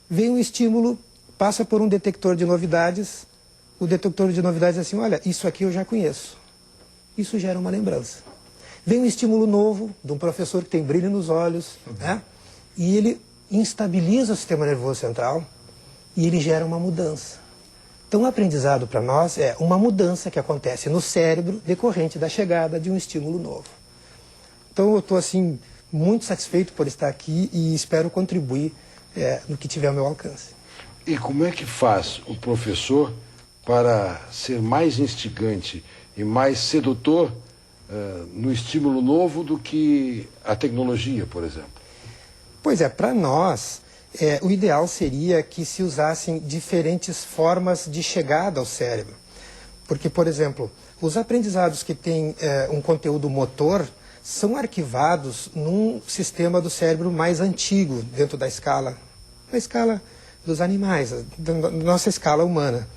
Vem um estímulo, passa por um detector de novidades, o detector de novidades diz assim, olha, isso aqui eu já conheço. Isso gera uma lembrança. Vem um estímulo novo, de um professor que tem brilho nos olhos, né? E ele instabiliza o sistema nervoso central e ele gera uma mudança. Então, o aprendizado para nós é uma mudança que acontece no cérebro decorrente da chegada de um estímulo novo. Então, eu estou, assim, muito satisfeito por estar aqui e espero contribuir no que tiver ao meu alcance. E como é que faz o professor para ser mais instigante e mais sedutor no estímulo novo do que a tecnologia, por exemplo? Pois é, para nós, o ideal seria que se usassem diferentes formas de chegada ao cérebro. Porque, por exemplo, os aprendizados que têm um conteúdo motor são arquivados num sistema do cérebro mais antigo, dentro da escala dos animais, da nossa escala humana.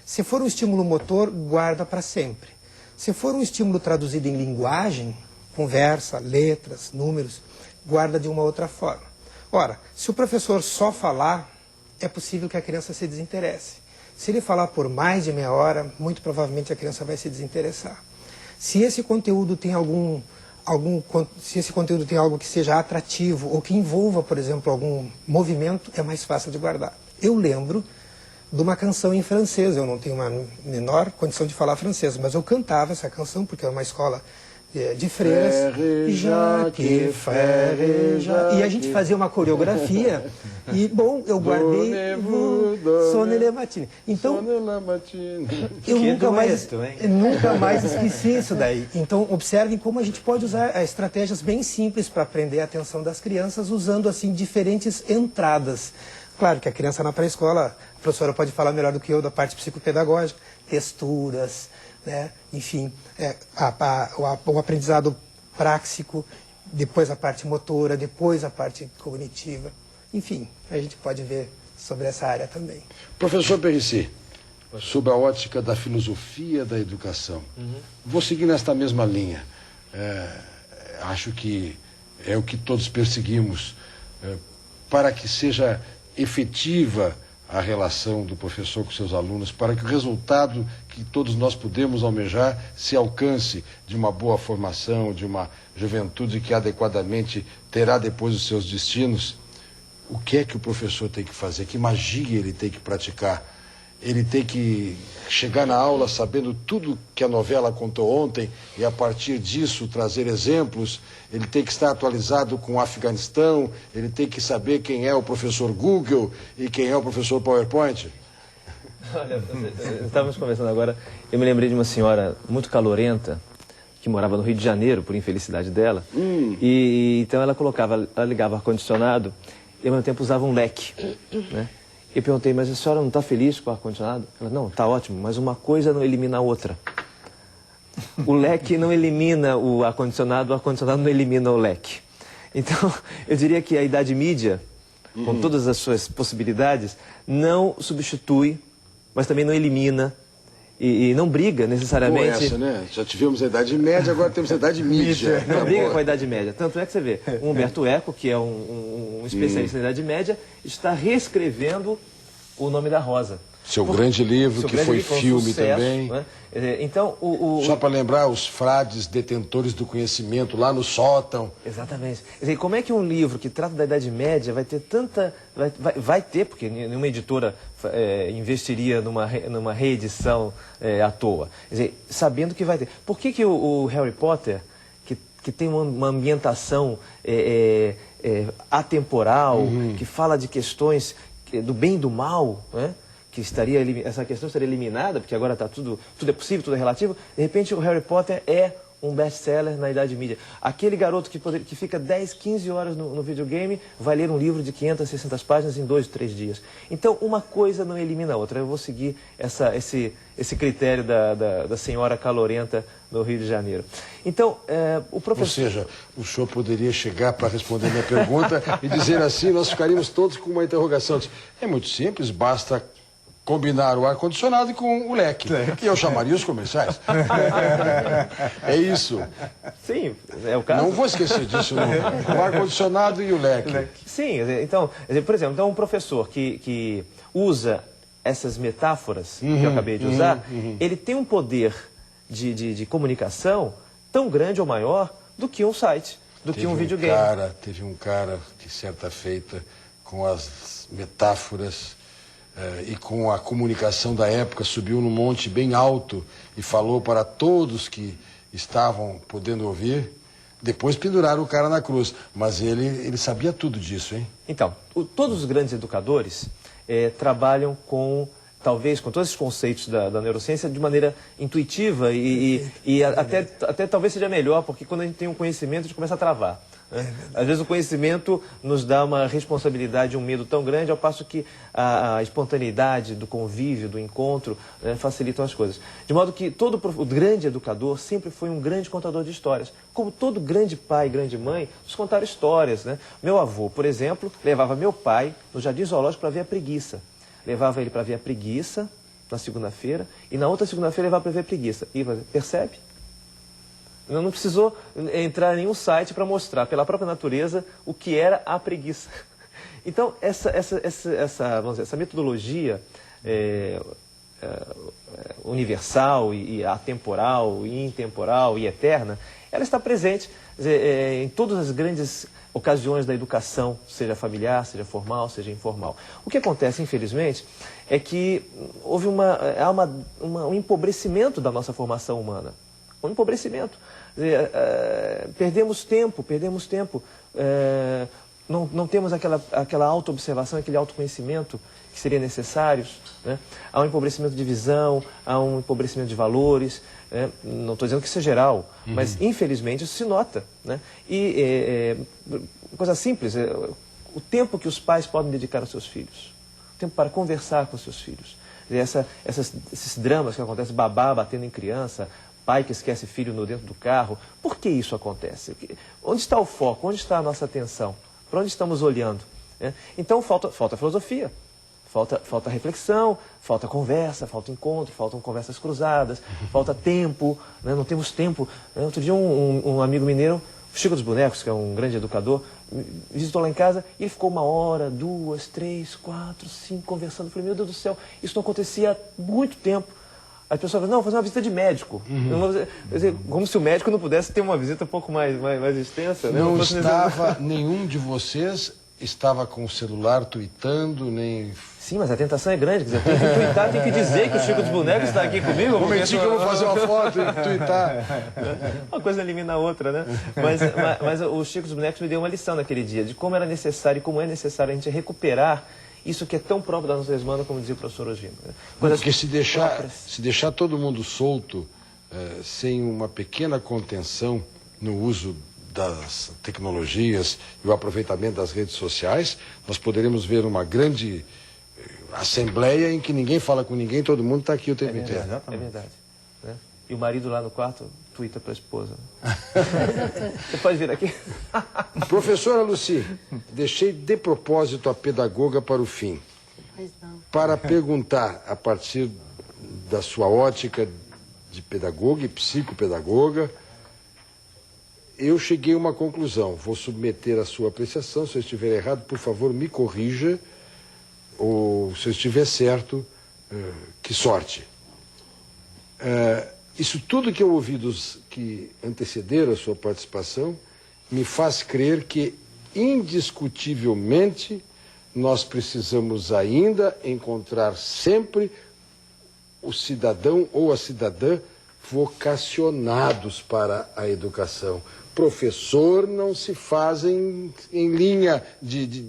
Se for um estímulo motor, guarda para sempre. Se for um estímulo traduzido em linguagem, conversa, letras, números, guarda de uma outra forma. Ora, se o professor só falar, é possível que a criança se desinteresse. Se ele falar por mais de meia hora, muito provavelmente a criança vai se desinteressar. Se esse conteúdo tem se esse conteúdo tem algo que seja atrativo ou que envolva, por exemplo, algum movimento, é mais fácil de guardar. Eu lembro de uma canção em francês, eu não tenho uma menor condição de falar francês, mas eu cantava essa canção porque era uma escola de freiras. E a gente fazia uma coreografia e, bom, eu guardei Sonne le Matine. Então, eu nunca mais esqueci isso daí. Então, observem como a gente pode usar estratégias bem simples para prender a atenção das crianças, usando, assim, diferentes entradas. Claro que a criança na pré-escola, a professora pode falar melhor do que eu da parte psicopedagógica, texturas, né? Enfim, o aprendizado práxico, depois a parte motora, depois a parte cognitiva. Enfim, a gente pode ver sobre essa área também. Professor Perici, sob a ótica da filosofia da educação, vou seguir nesta mesma linha. Acho que é o que todos perseguimos, para que seja efetiva a relação do professor com seus alunos, para que o resultado que todos nós podemos almejar se alcance de uma boa formação, de uma juventude que adequadamente terá depois os seus destinos. O que é que o professor tem que fazer? Que magia ele tem que praticar? Ele tem que chegar na aula sabendo tudo que a novela contou ontem e, a partir disso, trazer exemplos. Ele tem que estar atualizado com o Afeganistão. Ele tem que saber quem é o professor Google e quem é o professor PowerPoint. Olha, estávamos conversando agora, eu me lembrei de uma senhora muito calorenta, que morava no Rio de Janeiro, por infelicidade dela. E então ela ligava o ar-condicionado e, ao mesmo tempo, usava um leque, né? Eu perguntei, mas a senhora não está feliz com o ar-condicionado? Ela, não, está ótimo, mas uma coisa não elimina a outra. O leque não elimina o ar-condicionado não elimina o leque. Então, eu diria que a idade mídia, com todas as suas possibilidades, não substitui, mas também não elimina e não briga necessariamente... Boa essa, né? Já tivemos a Idade Média, agora temos a Idade Mídia. Não briga com a Idade Média. Tanto é que você vê, o Humberto Eco, que é um especialista na Idade Média, está reescrevendo O Nome da Rosa. Seu grande livro, que foi filme também. Né? Então, Só para lembrar, os frades detentores do conhecimento lá no sótão. Exatamente. Quer dizer, como é que um livro que trata da Idade Média vai ter tanta... Vai ter, porque nenhuma editora investiria numa reedição à toa. Quer dizer, sabendo que vai ter. Por que o Harry Potter, que tem uma ambientação atemporal, que fala de questões do bem e do mal, né? Que essa questão estaria eliminada, porque agora está tudo é possível, tudo é relativo. De repente, o Harry Potter é um best-seller na Idade Mídia. Aquele garoto que fica 10, 15 horas no videogame vai ler um livro de 500, 600 páginas em 2, 3 dias. Então, uma coisa não elimina a outra. Eu vou seguir esse critério da senhora calorenta no Rio de Janeiro. Então, o professor... Ou seja, o senhor poderia chegar para responder minha pergunta e dizer assim, nós ficaríamos todos com uma interrogação. É muito simples, basta combinar o ar-condicionado com o leque. E eu chamaria os comerciais. É isso. Sim, é o caso. Não vou esquecer disso nunca. O ar-condicionado e o leque. Sim, então, por exemplo, então um professor que usa essas metáforas que eu acabei de usar, ele tem um poder de comunicação tão grande ou maior do que um site, do que um videogame. Teve um cara que certa feita, com as metáforas e com a comunicação da época, subiu num monte bem alto e falou para todos que estavam podendo ouvir. Depois penduraram o cara na cruz, mas ele sabia tudo disso, hein? Então, todos os grandes educadores trabalham talvez com todos esses conceitos da neurociência de maneira intuitiva e até talvez seja melhor, porque quando a gente tem um conhecimento, a gente começa a travar. Né? Às vezes o conhecimento nos dá uma responsabilidade, um medo tão grande, ao passo que a espontaneidade do convívio, do encontro, facilitam as coisas. De modo que o grande educador sempre foi um grande contador de histórias. Como todo grande pai e grande mãe, nos contaram histórias. Né? Meu avô, por exemplo, levava meu pai no Jardim Zoológico para ver a preguiça. Levava ele para ver a preguiça na segunda-feira e na outra segunda-feira levava para ver a preguiça. E percebe? Não precisou entrar em nenhum site para mostrar pela própria natureza o que era a preguiça. Então, vamos dizer, essa metodologia universal e atemporal, e intemporal e eterna, ela está presente em todas as grandes ocasiões da educação, seja familiar, seja formal, seja informal. O que acontece, infelizmente, é que houve um empobrecimento da nossa formação humana. Um empobrecimento. Perdemos tempo, não temos aquela autoobservação, aquele autoconhecimento que seria necessário. Né? Há um empobrecimento de visão, há um empobrecimento de valores. Não estou dizendo que isso é geral, mas infelizmente isso se nota. Né? E coisa simples, o tempo que os pais podem dedicar aos seus filhos, o tempo para conversar com os seus filhos. Esses dramas que acontecem, babá batendo em criança, pai que esquece filho no dentro do carro. Por que isso acontece? Onde está o foco? Onde está a nossa atenção? Para onde estamos olhando? Então falta filosofia, falta reflexão, falta conversa, falta encontro, faltam conversas cruzadas, falta tempo, né? Não temos tempo. Outro dia um amigo mineiro, o Chico dos Bonecos, que é um grande educador, visitou lá em casa e ele ficou 1 hora, 2, 3, 4, 5 conversando. Eu falei, meu Deus do céu, isso não acontecia há muito tempo. As pessoas falam, não, vou fazer uma visita de médico. Como se o médico não pudesse ter uma visita um pouco mais extensa. Né? Não estava, nenhum de vocês estava com o celular tuitando, nem... Sim, mas a tentação é grande. Quer dizer, tem que tuitar, tem que dizer que o Chico dos Bonecos está aqui comigo. Como é que eu vou fazer uma foto e tuitar? Uma coisa elimina a outra, né? Mas o Chico dos Bonecos me deu uma lição naquele dia, de como era necessário e como é necessário a gente recuperar isso que é tão próprio da natureza humana, como dizia o professor Ogino. Porque se deixar todo mundo solto, sem uma pequena contenção no uso das tecnologias e o aproveitamento das redes sociais, nós poderemos ver uma grande assembleia em que ninguém fala com ninguém, todo mundo está aqui o tempo inteiro. É verdade. Né? E o marido lá no quarto tuita para a esposa. Você pode vir aqui? Professora Lucy, deixei de propósito a pedagoga para o fim. Pois não. Para perguntar, a partir da sua ótica de pedagoga e psicopedagoga, eu cheguei a uma conclusão. Vou submeter a sua apreciação. Se eu estiver errado, por favor, me corrija. Ou, se eu estiver certo, que sorte. Isso tudo que eu ouvi dos que antecederam a sua participação me faz crer que, indiscutivelmente, nós precisamos ainda encontrar sempre o cidadão ou a cidadã vocacionados para a educação. Professor não se faz em linha de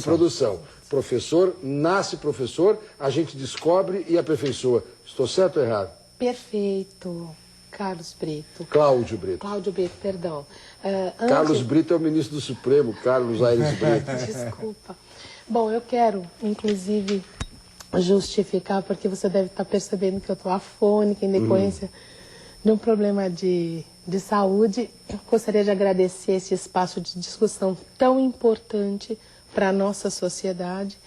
produção. Professor nasce professor, a gente descobre e aperfeiçoa. Estou certo ou errado? Perfeito, Carlos Brito. Cláudio Brito. Cláudio Brito, perdão. Carlos Brito é o ministro do Supremo, Carlos Aires Brito. Desculpa. Bom, eu quero, inclusive, justificar, porque você deve estar percebendo que eu estou afônica em decorrência de um problema de saúde. Gostaria de agradecer esse espaço de discussão tão importante para a nossa sociedade.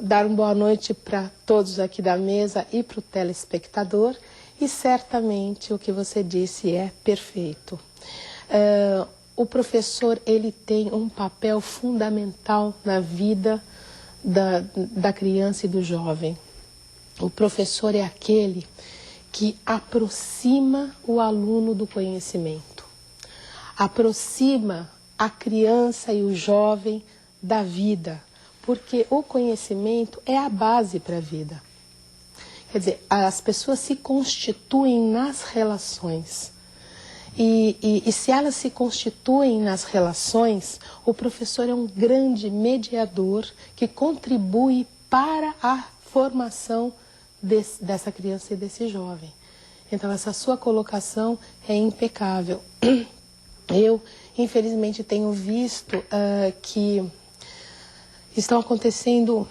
dar uma boa noite para todos aqui da mesa e para o telespectador. E certamente o que você disse é perfeito. O professor, ele tem um papel fundamental na vida da criança e do jovem. O professor é aquele que aproxima o aluno do conhecimento, aproxima a criança e o jovem da vida, porque o conhecimento é a base para a vida. Quer dizer, as pessoas se constituem nas relações. E se elas se constituem nas relações, o professor é um grande mediador que contribui para a formação dessa criança e desse jovem. Então, essa sua colocação é impecável. Eu, infelizmente, tenho visto que estão acontecendo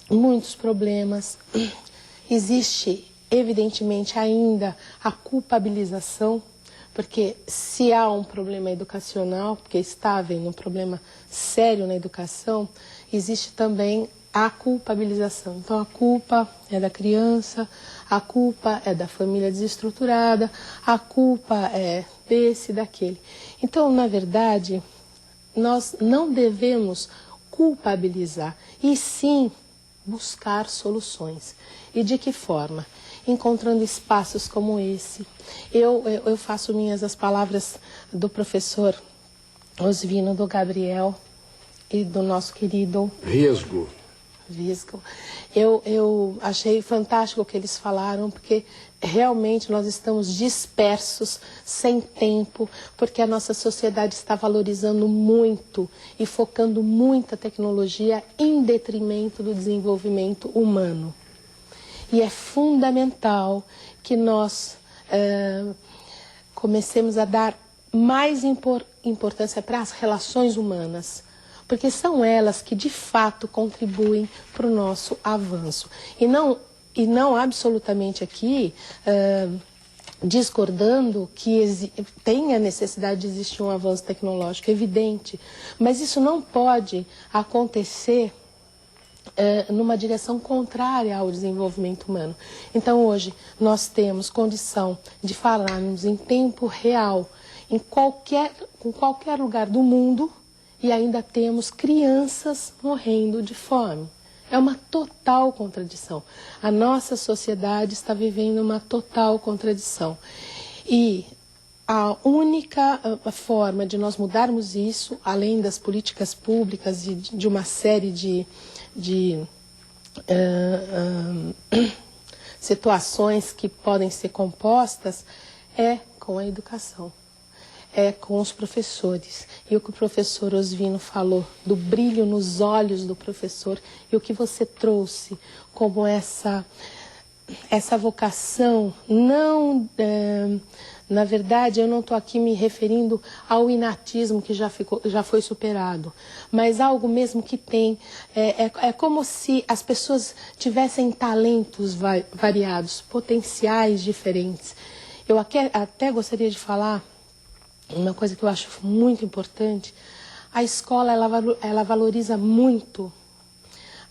muitos problemas. Existe, evidentemente, ainda a culpabilização, porque se há um problema educacional, porque está havendo um problema sério na educação, existe também a culpabilização. Então, a culpa é da criança, a culpa é da família desestruturada, a culpa é desse, daquele. Então, na verdade, nós não devemos culpabilizar, e sim buscar soluções. E de que forma? Encontrando espaços como esse. Eu faço minhas as palavras do professor Osvino, do Gabriel e do nosso querido Riesgo. Eu achei fantástico o que eles falaram, porque realmente nós estamos dispersos, sem tempo, porque a nossa sociedade está valorizando muito e focando muita tecnologia em detrimento do desenvolvimento humano. E é fundamental que nós comecemos a dar mais importância para as relações humanas, porque são elas que de fato contribuem para o nosso avanço. E não absolutamente aqui discordando que tem a necessidade de existir um avanço tecnológico, evidente, mas isso não pode acontecer numa direção contrária ao desenvolvimento humano. Então hoje nós temos condição de falarmos em tempo real, em qualquer lugar do mundo, e ainda temos crianças morrendo de fome. É uma total contradição. A nossa sociedade está vivendo uma total contradição. E a única forma de nós mudarmos isso, além das políticas públicas e de uma série de situações que podem ser compostas, é com a educação. É com os professores. E o que o professor Osvino falou, do brilho nos olhos do professor, e o que você trouxe como essa vocação, não, na verdade, eu não estou aqui me referindo ao inatismo que já foi superado, mas algo mesmo que tem, é como se as pessoas tivessem talentos variados, potenciais diferentes. Eu até gostaria de falar uma coisa que eu acho muito importante. A escola ela valoriza muito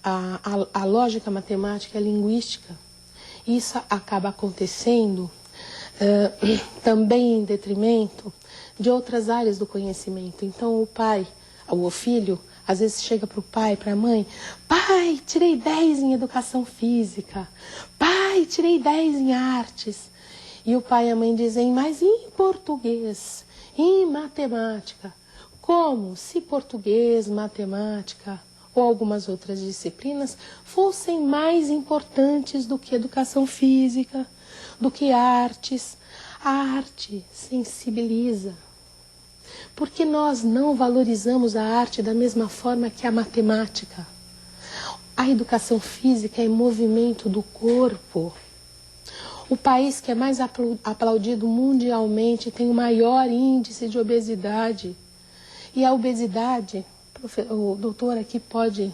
a lógica matemática e a linguística. Isso acaba acontecendo também em detrimento de outras áreas do conhecimento. Então o filho, às vezes chega para o pai, para a mãe: pai, tirei 10 em educação física, pai, tirei 10 em artes. E o pai e a mãe dizem: mas em português? Em matemática? Como se português, matemática ou algumas outras disciplinas fossem mais importantes do que educação física, do que artes. A arte sensibiliza. Porque nós não valorizamos a arte da mesma forma que a matemática. A educação física é movimento do corpo. O país que é mais aplaudido mundialmente tem o maior índice de obesidade. E a obesidade, o doutor aqui pode